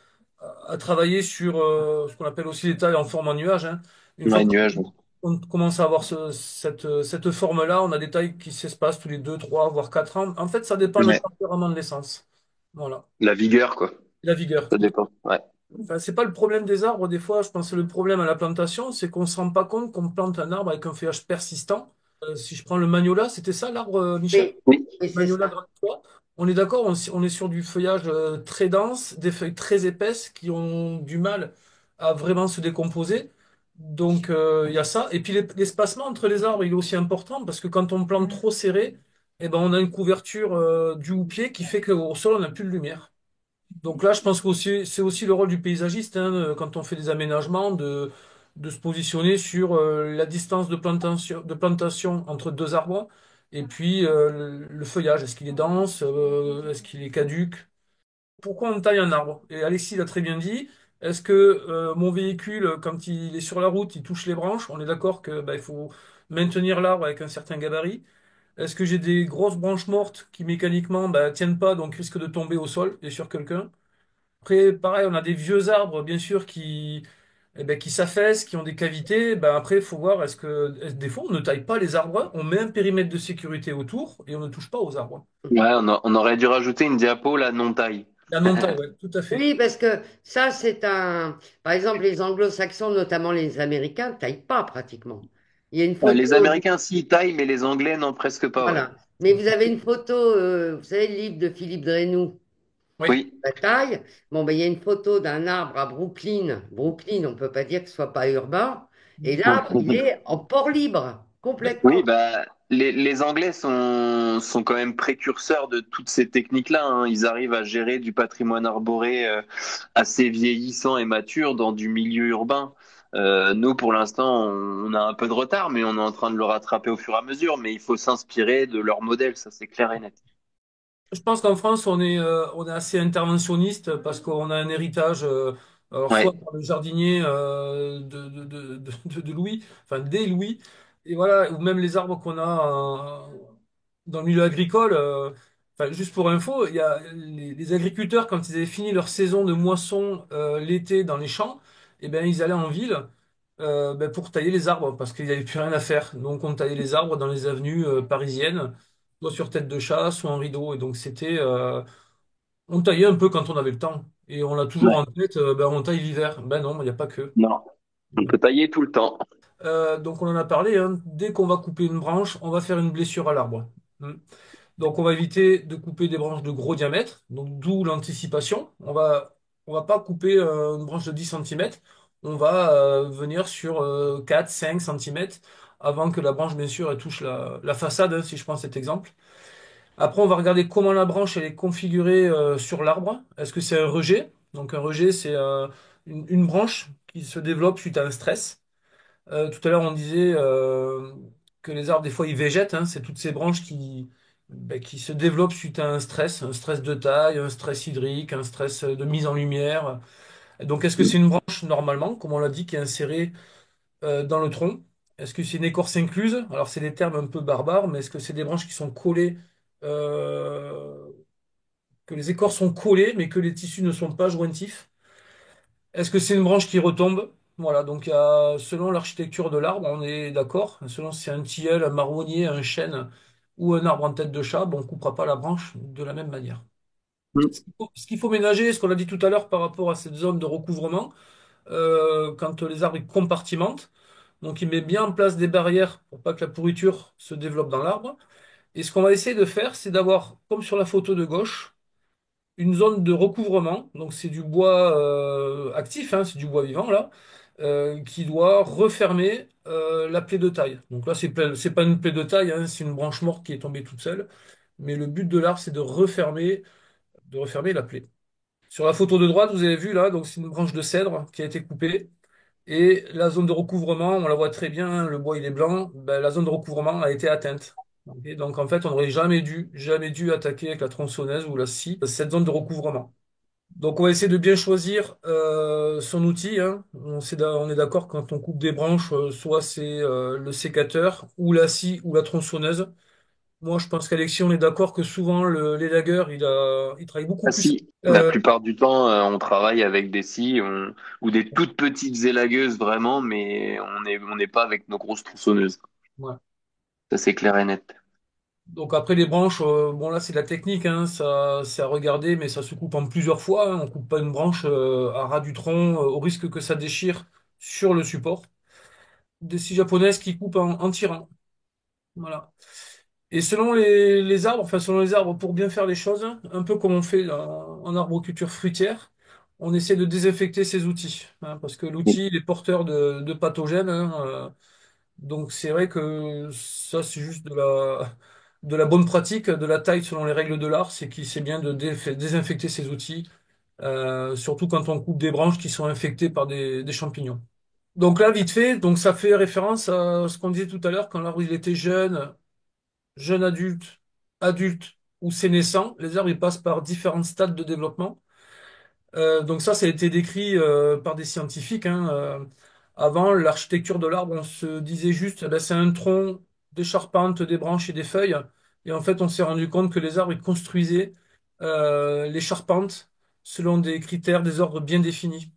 travailler sur ce qu'on appelle aussi les tailles en forme en nuage, hein, une fois Ouais, qu'on nuage. on commence à avoir cette forme-là, on a des tailles qui s'espacent tous les 2, 3, voire 4 ans. En fait, ça dépend du Ouais, tempérament de l'essence. Voilà. la vigueur, quoi. La vigueur. Ça dépend. Ouais. Enfin, c'est pas le problème des arbres, des fois, je pense que le problème à la plantation, c'est qu'on se rend pas compte qu'on plante un arbre avec un feuillage persistant. Si je prends le magnolia, c'était ça l'arbre, Michel? Oui, Oui. oui, c'est Magnolia ça. grande Croix. On est d'accord, on est sur du feuillage très dense, des feuilles très épaisses qui ont du mal à vraiment se décomposer. Donc il y a ça. Et puis l'espacement entre les arbres, il est aussi important parce que quand on plante trop serré, eh ben, on a une couverture du houppier qui fait qu'au sol, on n'a plus de lumière. Donc là, je pense que c'est aussi le rôle du paysagiste, hein, quand on fait des aménagements, de se positionner sur la distance de plantation entre deux arbres et puis le feuillage. Est-ce qu'il est dense? Est-ce qu'il est caduc? Pourquoi on taille un arbre? Et Alexis l'a très bien dit. Est-ce que mon véhicule, quand il est sur la route, il touche les branches? On est d'accord que bah, il faut maintenir l'arbre avec un certain gabarit. Est-ce que j'ai des grosses branches mortes qui mécaniquement bah, tiennent pas, donc risquent de tomber au sol et sur quelqu'un? Après, pareil, on a des vieux arbres, bien sûr, qui s'affaissent, qui ont des cavités. Ben après, il faut voir, des fois, on ne taille pas les arbres, on met un périmètre de sécurité autour et on ne touche pas aux arbres. Ouais, on aurait dû rajouter une diapo, la non-taille. La non-taille, ouais, tout à fait. Oui, parce que ça, c'est un... Par exemple, les anglo-saxons, notamment les Américains, ne taillent pas pratiquement. Il y a une Les photo, Américains, si, ils taillent, mais les Anglais, non, presque pas, ouais. voilà. Mais vous avez une photo, vous savez, le livre de Philippe Drenou, Oui. Oui. la taille. Bon, ben, il y a une photo d'un arbre à Brooklyn. Brooklyn, on ne peut pas dire que ce soit pas urbain. Et l'arbre, il est en port libre, Oui, complètement. bah, les Anglais sont quand même précurseurs de toutes ces techniques-là, hein. Ils arrivent à gérer du patrimoine arboré assez vieillissant et mature dans du milieu urbain. Nous, pour l'instant, on a un peu de retard, mais on est en train de le rattraper au fur et à mesure. Mais il faut s'inspirer de leur modèle, ça c'est clair et net. Je pense qu'en France, on est assez interventionniste parce qu'on a un héritage, alors soit Ouais, par le jardinier de Louis, enfin des Louis, et voilà, ou même les arbres qu'on a dans le milieu agricole. Enfin, juste pour info, il y a les agriculteurs, quand ils avaient fini leur saison de moisson l'été dans les champs, eh ben, ils allaient en ville pour tailler les arbres, parce qu'il n'y avait plus rien à faire. Donc on taillait les arbres dans les avenues parisiennes, soit sur tête de chat, soit en rideau. Et donc on taillait un peu quand on avait le temps. Et on l'a toujours en Ouais. tête, on taille l'hiver. Ben non, il n'y a pas que. Non, on peut tailler tout le temps. Donc on en a parlé, hein. Dès qu'on va couper une branche, on va faire une blessure à l'arbre. Hmm. Donc on va éviter de couper des branches de gros diamètre, donc d'où l'anticipation. On va pas couper une branche de 10 centimètres. On va venir sur 4, 5 centimètres avant que la branche, bien sûr, elle touche la façade, hein, si je prends cet exemple. Après, on va regarder comment la branche elle est configurée sur l'arbre. Est-ce que c'est un rejet? Donc un rejet, c'est une branche qui se développe suite à un stress. Tout à l'heure, on disait que les arbres, des fois, ils végètent, hein. C'est toutes ces branches qui se développent suite à un stress de taille, un stress hydrique, un stress de mise en lumière. Donc, est-ce que c'est une branche, normalement, comme on l'a dit, qui est insérée dans le tronc? Est-ce que c'est une écorce incluse? Alors, c'est des termes un peu barbares, mais est-ce que c'est des branches qui sont collées, euh, que les écorces sont collées, mais que les tissus ne sont pas jointifs? Est-ce que c'est une branche qui retombe? Voilà, donc selon l'architecture de l'arbre, on est d'accord. Selon si c'est un tilleul, un marronnier, un chêne ou un arbre en tête de chat, bon, on ne coupera pas la branche de la même manière. Ce qu'il faut ménager, ce qu'on a dit tout à l'heure par rapport à cette zone de recouvrement, quand les arbres ils compartimentent, donc il met bien en place des barrières pour pas que la pourriture se développe dans l'arbre. Et ce qu'on va essayer de faire, c'est d'avoir, comme sur la photo de gauche, une zone de recouvrement, donc c'est du bois actif, hein, c'est du bois vivant là, qui doit refermer la plaie de taille. Donc là, c'est pas une plaie de taille, hein, c'est une branche morte qui est tombée toute seule, mais le but de l'arbre, c'est de refermer la plaie. Sur la photo de droite, vous avez vu là, donc c'est une branche de cèdre qui a été coupée, et la zone de recouvrement, on la voit très bien, hein, le bois il est blanc, ben, la zone de recouvrement a été atteinte. Ok, donc en fait, on n'aurait jamais dû attaquer avec la tronçonneuse ou la scie cette zone de recouvrement. Donc on va essayer de bien choisir son outil, hein. On est d'accord quand on coupe des branches, soit c'est le sécateur, ou la scie, ou la tronçonneuse. Moi je pense qu'Alexis, on est d'accord que souvent l'élagueur, il travaille beaucoup Ah plus. si, la Euh, plupart du temps, on travaille avec des scies ou des toutes petites élagueuses vraiment, mais on n'est pas avec nos grosses tronçonneuses. ouais. Ça, c'est clair et net. Donc après les branches, bon là c'est de la technique, hein, ça c'est à regarder, mais ça se coupe en plusieurs fois, hein. On coupe pas une branche à ras du tronc au risque que ça déchire sur le support. Des scies japonaises qui coupent en tirant. Voilà. Et selon les arbres, pour bien faire les choses, un peu comme on fait en arboriculture fruitière, on essaie de désinfecter ces outils, hein, parce que l'outil il est porteur de pathogènes, hein, donc c'est vrai que ça, c'est juste de la bonne pratique, de la taille selon les règles de l'art, c'est bien de désinfecter ces outils, surtout quand on coupe des branches qui sont infectées par des champignons. Donc là, vite fait, donc ça fait référence à ce qu'on disait tout à l'heure, quand l'arbre il était jeune, jeune adulte, adulte ou sénescent, les arbres ils passent par différents stades de développement. Donc ça a été décrit par des scientifiques, hein. Avant, l'architecture de l'arbre, on se disait juste, eh ben, c'est un tronc, des charpentes, des branches et des feuilles. Et en fait, on s'est rendu compte que les arbres ils construisaient les charpentes selon des critères, des ordres bien définis.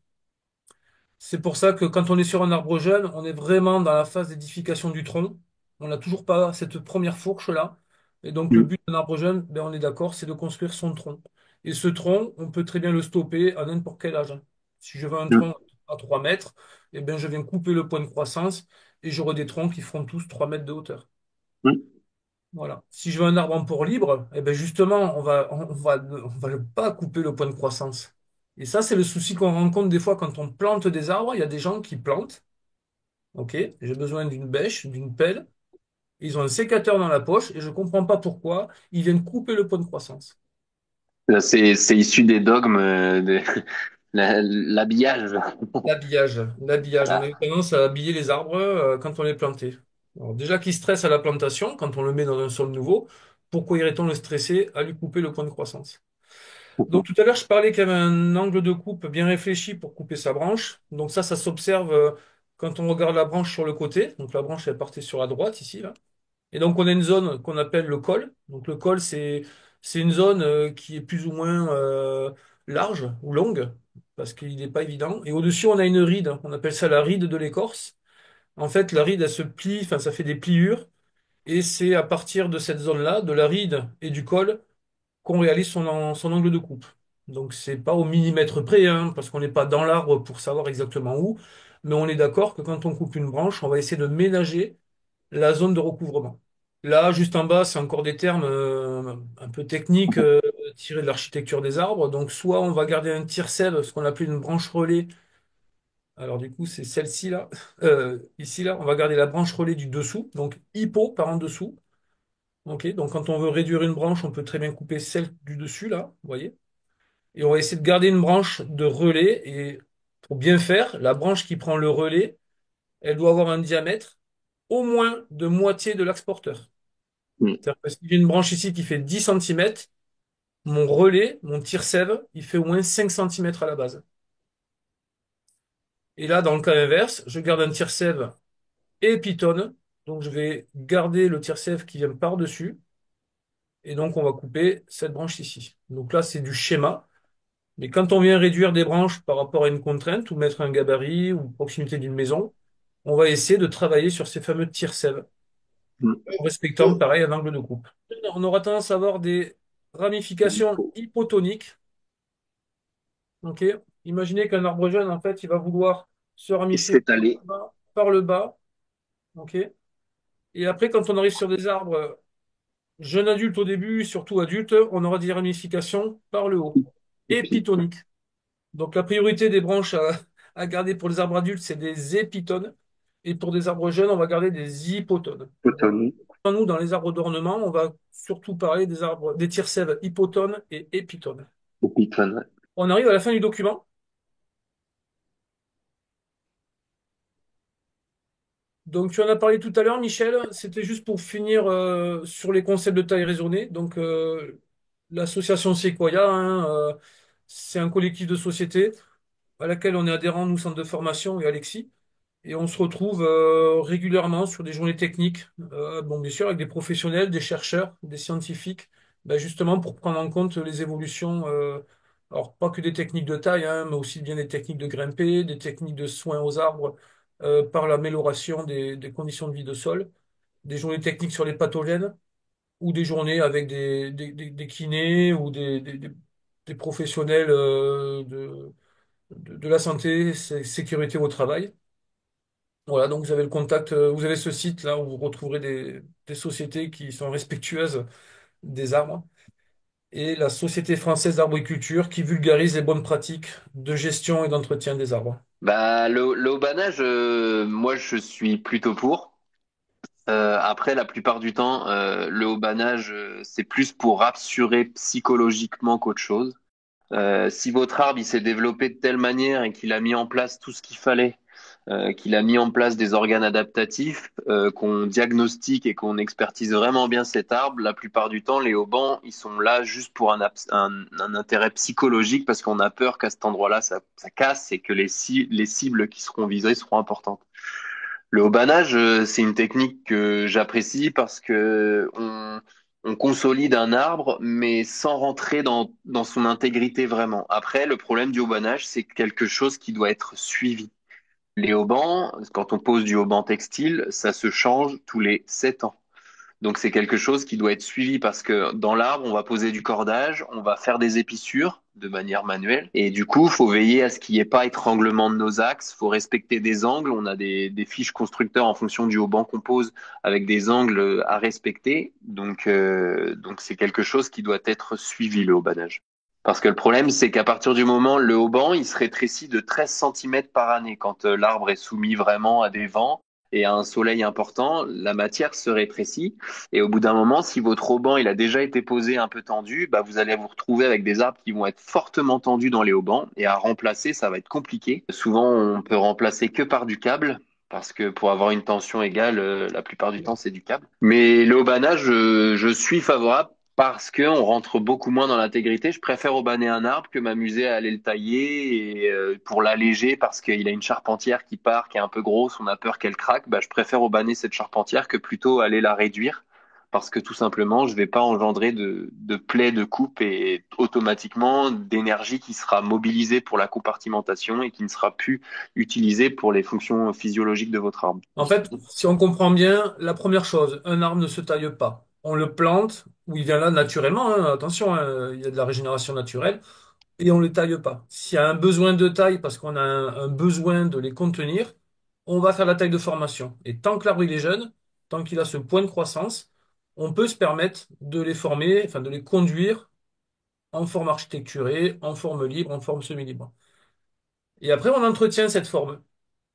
C'est pour ça que quand on est sur un arbre jeune, on est vraiment dans la phase d'édification du tronc. On n'a toujours pas cette première fourche-là. Et donc le Mm. but d'un arbre jeune, ben, on est d'accord, c'est de construire son tronc. Et ce tronc, on peut très bien le stopper à n'importe quel âge. Si je veux un tronc à 3 mètres, eh ben, je viens couper le point de croissance et j'aurai des troncs qui feront tous 3 mètres de hauteur. Mm. Voilà. Si je veux un arbre en port libre, eh ben justement, on va pas couper le point de croissance. Et ça, c'est le souci qu'on rencontre des fois quand on plante des arbres. Il y a des gens qui plantent. OK, j'ai besoin d'une bêche, d'une pelle. Ils ont un sécateur dans la poche et je comprends pas pourquoi ils viennent couper le point de croissance. Là, c'est issu des dogmes de l'habillage. L'habillage, l'habillage. On a Voilà. eu tendance à habiller les arbres quand on les plantait. Alors déjà qu'ils stressent à la plantation, quand on le met dans un sol nouveau, pourquoi irait-on le stresser à lui couper le point de croissance? Donc tout à l'heure, je parlais qu'il y avait un angle de coupe bien réfléchi pour couper sa branche. Donc ça s'observe quand on regarde la branche sur le côté. Donc la branche, elle partait sur la droite ici, là. Et donc on a une zone qu'on appelle le col. Donc le col, c'est une zone qui est plus ou moins large ou longue. parce qu'il n'est pas évident. Et au-dessus, on a une ride, on appelle ça la ride de l'écorce. En fait, la ride, elle se plie, enfin, ça fait des pliures, et c'est à partir de cette zone-là, de la ride et du col, qu'on réalise son angle de coupe. Donc, c'est pas au millimètre près, hein, parce qu'on n'est pas dans l'arbre pour savoir exactement où, mais on est d'accord que quand on coupe une branche, on va essayer de ménager la zone de recouvrement. Là, juste en bas, c'est encore des termes un peu techniques tirés de l'architecture des arbres. Donc, soit on va garder un tire-sève, ce qu'on appelle une branche relais. Alors, du coup, c'est celle-ci là. Ici, là, on va garder la branche relais du dessous, donc hippo par en dessous. Ok, donc quand on veut réduire une branche, on peut très bien couper celle du dessus, là, vous voyez. Et on va essayer de garder une branche de relais. Et pour bien faire, la branche qui prend le relais, elle doit avoir un diamètre au moins de moitié de l'axe porteur. Mm. C'est-à-dire que si j'ai une branche ici qui fait 10 centimètres, mon relais, mon tire-sève, il fait au moins 5 centimètres à la base. Et là, dans le cas inverse, je garde un tire-sève épitone. Donc je vais garder le tire-sève qui vient par-dessus. Et donc on va couper cette branche ici. Donc là, c'est du schéma. Mais quand on vient réduire des branches par rapport à une contrainte, ou mettre un gabarit, ou proximité d'une maison, on va essayer de travailler sur ces fameux tire-sève, Mm. en respectant pareil un angle de coupe. On aura tendance à avoir des ramifications hypotoniques. Ok? Imaginez qu'un arbre jeune, en fait, il va vouloir se Et ramifier c'est allé. par le bas. Ok? Et après, quand on arrive sur des arbres jeunes adultes au début, surtout adultes, on aura des ramifications par le haut. Et puis, Épitoniques. Donc la priorité des branches à garder pour les arbres adultes, c'est des épitones. Et pour des arbres jeunes, on va garder des hypotones. Donc, Cotonou, nous, dans les arbres d'ornement, on va surtout parler des arbres, des tire-sèves hypotones et épitones. au Python. On arrive à la fin du document. Donc, tu en as parlé tout à l'heure, Michel. C'était juste pour finir sur les concepts de taille raisonnée. Donc, l'association Sequoia, hein, c'est un collectif de sociétés à laquelle on est adhérent, nous, Centre de formation et Alexis. Et on se retrouve régulièrement sur des journées techniques, bon, bien sûr, avec des professionnels, des chercheurs, des scientifiques, ben, justement pour prendre en compte les évolutions, alors pas que des techniques de taille, hein, mais aussi bien des techniques de grimper, des techniques de soins aux arbres, par l'amélioration des conditions de vie de sol, des journées techniques sur les pathogènes, ou des journées avec des kinés ou des professionnels de la santé, sécurité au travail. Voilà, donc vous avez le contact, vous avez ce site là où vous retrouverez des sociétés qui sont respectueuses des arbres et la Société française d'arboriculture qui vulgarise les bonnes pratiques de gestion et d'entretien des arbres. Bah, le haubanage, moi, je suis plutôt pour. Après, la plupart du temps, le haubanage, c'est plus pour rassurer psychologiquement qu'autre chose. Si votre arbre il s'est développé de telle manière et qu'il a mis en place tout ce qu'il fallait, qu'il a mis en place des organes adaptatifs, qu'on diagnostique et qu'on expertise vraiment bien cet arbre, la plupart du temps, les haubans, ils sont là juste pour un intérêt psychologique parce qu'on a peur qu'à cet endroit-là, ça casse et que les cibles qui seront visées seront importantes. Le haubanage, c'est une technique que j'apprécie parce que on consolide un arbre, mais sans rentrer dans son intégrité vraiment. Après, le problème du haubanage, c'est quelque chose qui doit être suivi. Les haubans, quand on pose du hauban textile, ça se change tous les 7 ans. Donc c'est quelque chose qui doit être suivi parce que dans l'arbre, on va poser du cordage, on va faire des épissures de manière manuelle. Et du coup, il faut veiller à ce qu'il n'y ait pas étranglement de nos axes, il faut respecter des angles. On a des fiches constructeurs en fonction du haut banc qu'on pose avec des angles à respecter. Donc c'est quelque chose qui doit être suivi, le haubanage. Parce que le problème, c'est qu'à partir du moment, le haut il se rétrécit de 13 centimètres par année quand l'arbre est soumis vraiment à des vents et à un soleil important, la matière se rétrécit. Et au bout d'un moment, si votre auban il a déjà été posé un peu tendu, bah vous allez vous retrouver avec des arbres qui vont être fortement tendus dans les haubans. Et à remplacer, ça va être compliqué. Souvent, on peut remplacer que par du câble. Parce que pour avoir une tension égale, la plupart du temps, c'est du câble. Mais le haubanage, je suis favorable parce qu'on rentre beaucoup moins dans l'intégrité. Je préfère aubaner un arbre que m'amuser à aller le tailler et pour l'alléger parce qu'il a une charpentière qui part, qui est un peu grosse, on a peur qu'elle craque. Bah, je préfère aubaner cette charpentière que plutôt aller la réduire parce que tout simplement, je vais pas engendrer de plaies de coupe et automatiquement d'énergie qui sera mobilisée pour la compartimentation et qui ne sera plus utilisée pour les fonctions physiologiques de votre arbre. En fait, si on comprend bien, la première chose, un arbre ne se taille pas. On le plante, où il vient là naturellement, hein, attention, hein, il y a de la régénération naturelle, et on ne les taille pas. S'il y a un besoin de taille, parce qu'on a un besoin de les contenir, on va faire la taille de formation. Et tant que l'arbre il est jeune, tant qu'il a ce point de croissance, on peut se permettre de les former, enfin de les conduire en forme architecturée, en forme libre, en forme semi-libre. Et après, on entretient cette forme.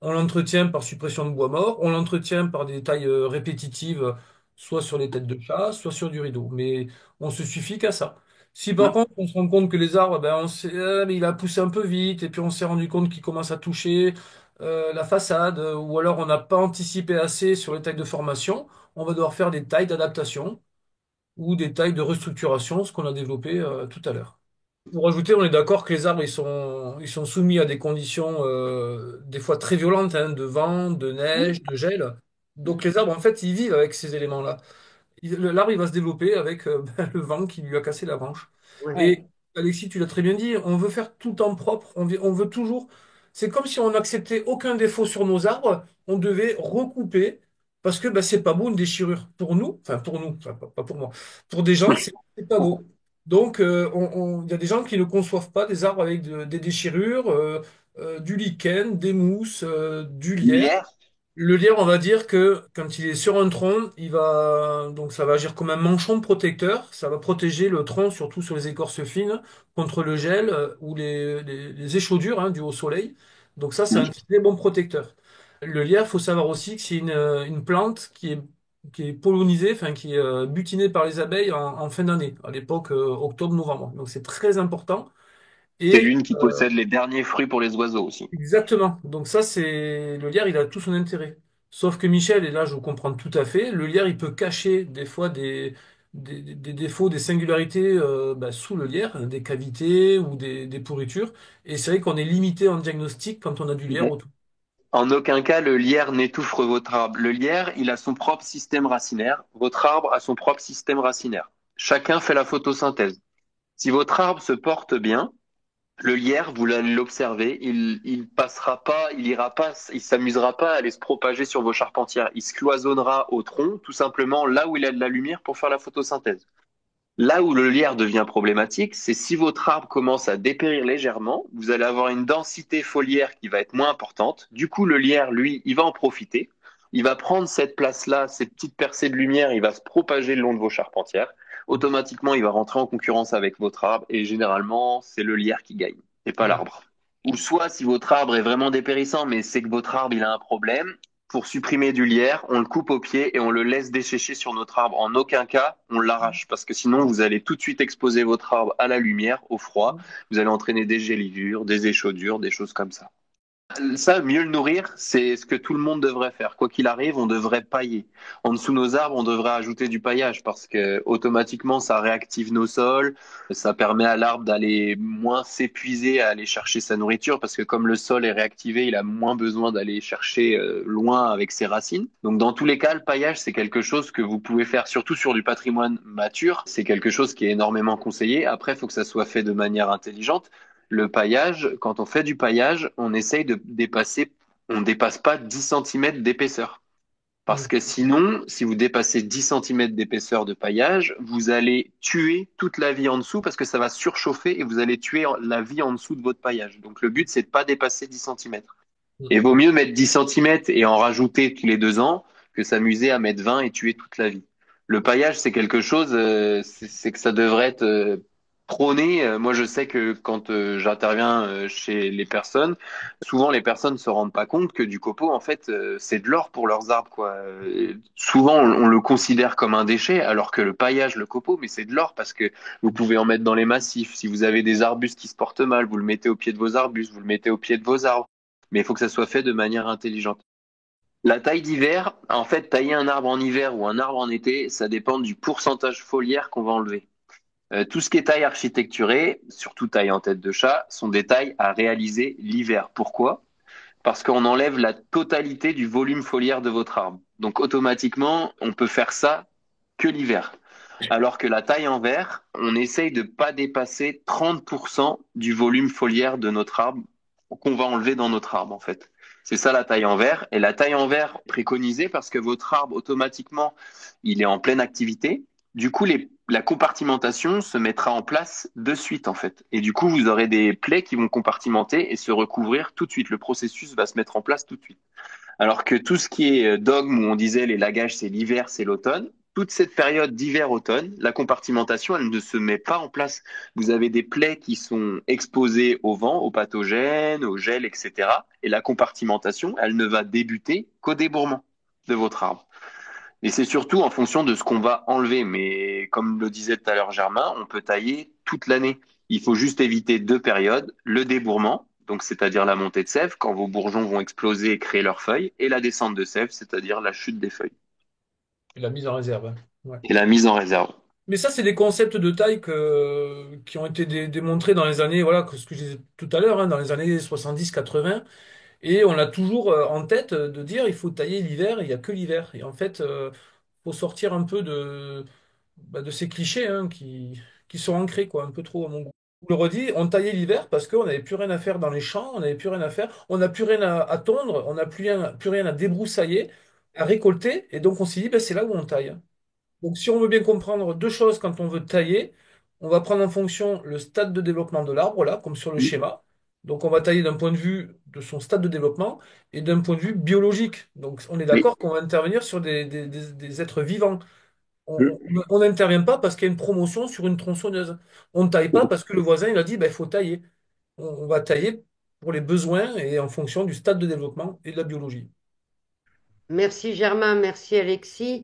On l'entretient par suppression de bois mort, on l'entretient par des tailles répétitives, soit sur les têtes de chat, soit sur du rideau. Mais on se suffit qu'à ça. Si par contre on se rend compte que les arbres, ben, mais il a poussé un peu vite, et puis on s'est rendu compte qu'il commence à toucher la façade, ou alors on n'a pas anticipé assez sur les tailles de formation, on va devoir faire des tailles d'adaptation ou des tailles de restructuration, ce qu'on a développé tout à l'heure. Pour ajouter, on est d'accord que les arbres, ils sont soumis à des conditions des fois très violentes, hein, de vent, de Oui. neige, de gel. Donc les arbres, en fait, ils vivent avec ces éléments-là. L'arbre, il va se développer avec le vent qui lui a cassé la branche. Ouais. Et Alexis, tu l'as très bien dit, on veut faire tout en propre, on veut toujours. C'est comme si on n'acceptait aucun défaut sur nos arbres, on devait recouper, parce que bah, c'est pas beau une déchirure. Pour nous, enfin, pas pour moi, pour des gens, c'est pas beau. Donc, il y a des gens qui ne conçoivent pas des arbres avec des déchirures, du lichen, des mousses, du lierre. Hier, Le lierre, on va dire que quand il est sur un tronc, donc ça va agir comme un manchon protecteur. Ça va protéger le tronc, surtout sur les écorces fines, contre le gel ou les échaudures hein, dues au soleil. Donc ça, c'est un très bon protecteur. Le lierre, faut savoir aussi que c'est une plante qui est pollinisée, enfin qui est butinée par les abeilles en fin d'année, à l'époque octobre-novembre. Donc c'est très important. c'est Et l'une qui possède les derniers fruits pour les oiseaux aussi. exactement. Donc ça, c'est le lierre, il a tout son intérêt. Sauf que Michel, et là je vous comprends tout à fait, le lierre, il peut cacher des fois des défauts, des singularités bah, sous le lierre, hein, des cavités ou des pourritures. Et c'est vrai qu'on est limité en diagnostic quand on a du lierre autour. En aucun cas, le lierre n'étouffe votre arbre. Le lierre, il a son propre système racinaire. Votre arbre a son propre système racinaire. Chacun fait la photosynthèse. Si votre arbre se porte bien, le lierre, vous allez l'observer, il passera pas, il ira pas, il s'amusera pas à aller se propager sur vos charpentières. Il se cloisonnera au tronc, tout simplement là où il a de la lumière pour faire la photosynthèse. Là où le lierre devient problématique, c'est si votre arbre commence à dépérir légèrement, vous allez avoir une densité foliaire qui va être moins importante. Du coup, le lierre, lui, il va en profiter. Il va prendre cette place-là, ces petites percées de lumière, il va se propager le long de vos charpentières. Automatiquement, il va rentrer en concurrence avec votre arbre et généralement, c'est le lierre qui gagne et pas Ouais. l'arbre. Ou soit, si votre arbre est vraiment dépérissant, mais c'est que votre arbre, il a un problème, pour supprimer du lierre, on le coupe au pied et on le laisse dessécher sur notre arbre. En aucun cas, on l'arrache parce que sinon, vous allez tout de suite exposer votre arbre à la lumière, au froid. Vous allez entraîner des gelivures, des échaudures, des choses comme ça. Ça, mieux le nourrir, c'est ce que tout le monde devrait faire. Quoi qu'il arrive, on devrait pailler. En dessous de nos arbres, on devrait ajouter du paillage parce que automatiquement, ça réactive nos sols. Ça permet à l'arbre d'aller moins s'épuiser à aller chercher sa nourriture parce que comme le sol est réactivé, il a moins besoin d'aller chercher loin avec ses racines. Donc, dans tous les cas, le paillage, c'est quelque chose que vous pouvez faire surtout sur du patrimoine mature. C'est quelque chose qui est énormément conseillé. Après, il faut que ça soit fait de manière intelligente. Le paillage, quand on fait du paillage, on essaye de dépasser, on dépasse pas 10 centimètres d'épaisseur. Parce Mm. que sinon, si vous dépassez 10 centimètres d'épaisseur de paillage, vous allez tuer toute la vie en dessous parce que ça va surchauffer et vous allez tuer la vie en dessous de votre paillage. Donc le but, c'est de pas dépasser 10 centimètres. Mm. Et vaut mieux mettre 10 centimètres et en rajouter tous les 2 ans que s'amuser à mettre 20 et tuer toute la vie. Le paillage, c'est quelque chose, c'est que ça devrait être prôné. Moi, je sais que quand j'interviens chez les personnes, souvent les personnes ne se rendent pas compte que du copeau, en fait, c'est de l'or pour leurs arbres, quoi. Souvent, on le considère comme un déchet, alors que le paillage, le copeau, mais c'est de l'or parce que vous pouvez en mettre dans les massifs. Si vous avez des arbustes qui se portent mal, vous le mettez au pied de vos arbustes, vous le mettez au pied de vos arbres, mais il faut que ça soit fait de manière intelligente. La taille d'hiver, en fait, tailler un arbre en hiver ou un arbre en été, ça dépend du pourcentage foliaire qu'on va enlever. Tout ce qui est taille architecturée, surtout taille en tête de chat, sont des tailles à réaliser l'hiver. Pourquoi? Parce qu'on enlève la totalité du volume foliaire de votre arbre. Donc automatiquement, on peut faire ça que l'hiver. Alors que la taille en verre, on essaye de pas dépasser 30% du volume foliaire de notre arbre qu'on va enlever dans notre arbre, en fait. C'est ça la taille en verre. Et la taille en verre préconisée parce que votre arbre, automatiquement, il est en pleine activité. Du coup, la compartimentation se mettra en place de suite, en fait. Et du coup, vous aurez des plaies qui vont compartimenter et se recouvrir tout de suite. Le processus va se mettre en place tout de suite. Alors que tout ce qui est dogme où on disait les lagages, c'est l'hiver, c'est l'automne, toute cette période d'hiver-automne, la compartimentation, elle ne se met pas en place. Vous avez des plaies qui sont exposées au vent, aux pathogènes, au gel, etc. Et la compartimentation, elle ne va débuter qu'au débourrement de votre arbre. Et c'est surtout en fonction de ce qu'on va enlever. Mais comme le disait tout à l'heure Germain, on peut tailler toute l'année. Il faut juste éviter deux périodes, le débourrement, donc c'est-à-dire la montée de sève, quand vos bourgeons vont exploser et créer leurs feuilles, et la descente de sève, c'est-à-dire la chute des feuilles, Et la mise en réserve, hein. Ouais. et la mise en réserve. Mais ça, c'est des concepts de taille qui ont été démontrés dans les années, voilà, ce que je disais tout à l'heure, hein, dans les années 70-80. Et on a toujours en tête de dire il faut tailler l'hiver, il n'y a que l'hiver. Et en fait, faut sortir un peu de ces clichés hein, qui sont ancrés, quoi, un peu trop à mon goût. Je le redis, on taillait l'hiver parce qu'on n'avait plus rien à faire dans les champs, on n'avait plus rien à faire, on n'a plus rien à tondre, on n'a plus rien à débroussailler, à récolter. Et donc on s'est dit, ben, c'est là où on taille. Donc, si on veut bien comprendre deux choses quand on veut tailler, on va prendre en fonction le stade de développement de l'arbre, là, comme sur le schéma. Donc, on va tailler d'un point de vue de son stade de développement et d'un point de vue biologique. Donc, on est Oui. d'accord qu'on va intervenir sur des êtres vivants. On n'intervient pas parce qu'il y a une promotion sur une tronçonneuse. On ne taille pas parce que le voisin, il a dit, ben, il faut tailler. On va tailler pour les besoins et en fonction du stade de développement et de la biologie. Merci Germain, merci Alexis.